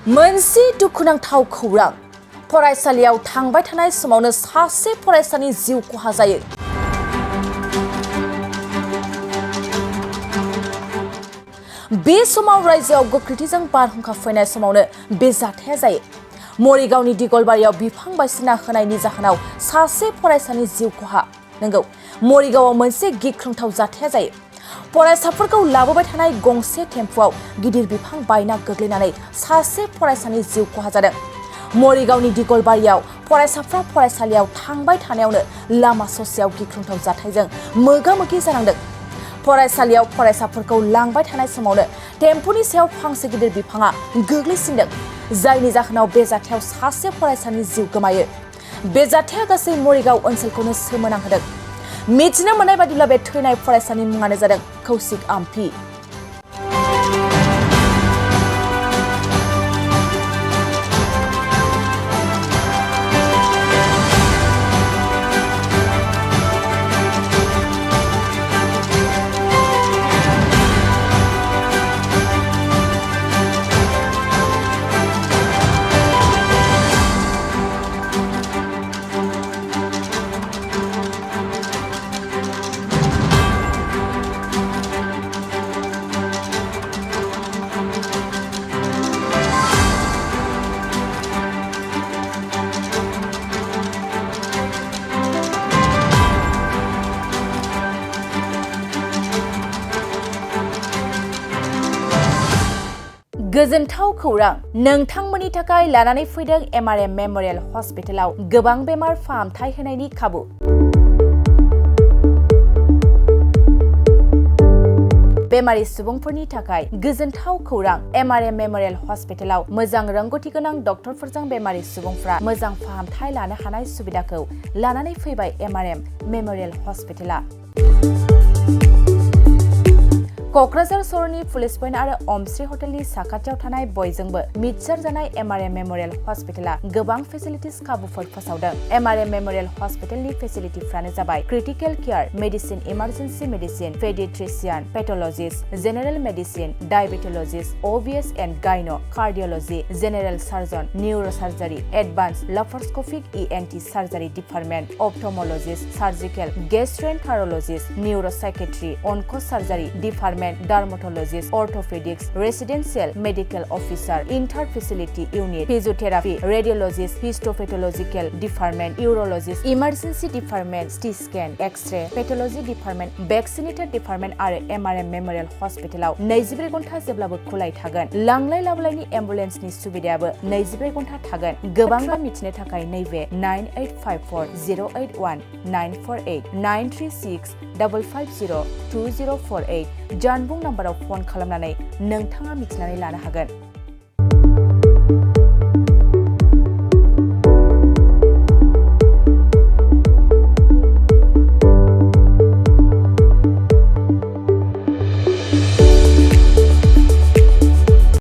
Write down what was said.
मोनसे दुखुनांथाव खौरां फरायसालियाव थांबाय थानाय समावनो सासे फरायसानि जिउ खहा जायो। बे समाव रायजोआव गोख्रैथिजों बारहुंखा फैनाय समावनो बे जाथाया जायो। मरिगावनि दिगलबारियाव बिफां बायसिना होनायनि जाहोनाव सासे फरायसानि जिउ खहा। नंगौ, मरिगावआव मोनसे गिख्रंथाव जाथाया जायो। फरायसाफोरखौ लाबोबाय थानाय गंसे टेम्पुआव गिदिर बिफां बायना गोग्लैनानै सासे फरायसानि जिउ खहा जादों। मरिगावनि दिगलबारियाव फरायसाफ्रा फरायसालियाव थांबाय थानायावनो लामा ससेयाव गिख्रंथाव जाथायजों मोगा-मोगि जानांदों। फरायसालियाव फरायसाफोरखौ लांबाय थानाय समावनो टेम्पुनि सायाव फांसे गिदिर बिफाङा गोग्लैसिनदों, जायनि जाहोनाव बे जाथायाव सासे फरायसानि जिउ गोमायो। बे जाथाया गासै मरिगाव ओनसोलखौनो सोमोनांहोदों। मिथिनो मोननाय बादिब्ला बे थैनाय फरायसानि मुङानो जादों कौशिक आम्फि। गोजोनथाव खौरां नोंथांमोननि थाखाय लानानै फैदों MRM मेमोरियेल हस्पिटालाव गोबां बेमार फाहामथाय होनायनि खाबु। बेमारि सुबुंफोरनि थाखाय गोजोनथाव खौरां MRM मेमोरियेल हस्पिटालाव मोजां रोंगौथि गोनां डक्टरफोरजों बेमारि सुबुंफ्रा मोजां फाहामथाय लानो हानाय सुबिदाखौ लानानै फैबाय MRM मेमोरियेल हस्पिटाला। क'क्राझार सहरनि पुलिस पइन्ट आरो अमश्री हटेलनि साखाथियाव थानाय बयजोंबो मिथिसारजानाय MRM मेमोरियेल हस्पिटाला गोबां फेसिलिटिस खाबुफोर फोसावदों। MRM मेमोरियेल हस्पिटालनि फेसिलिटिफ्रानो जाबाय critical care, medicine, emergency medicine, paediatrician, pathologist, general medicine, diabetologist, OBS and gynae, cardiology, general surgeon, neurosurgery, advance laparoscopic ENT surgery department, ophthalmologist, surgical, gastroenterologist, neuropsychiatry, onco surgery department, dermatologist, orthopaedics, residential medical officer, inter facility unit, physiotherapy, radiologist, histopathological department, urologist, emergency department, CT scan, X-ray, pathology department, vaccinator department आरो MRM memorial हस्पिटालाव 24 घन्टा जेब्लाबो खुलाय थागोन। लांलाय लाबोलायनि एम्बुलेन्सनि सुबिदायाबो 24 घन्टा थागोन। गोबां मिथिनो थाखाय नैबे 9854 081 948 936 550 2048 जानबुं नाम्बाराव फन खालामनानै नोंथाङा मिथिनानै लानो हागोन।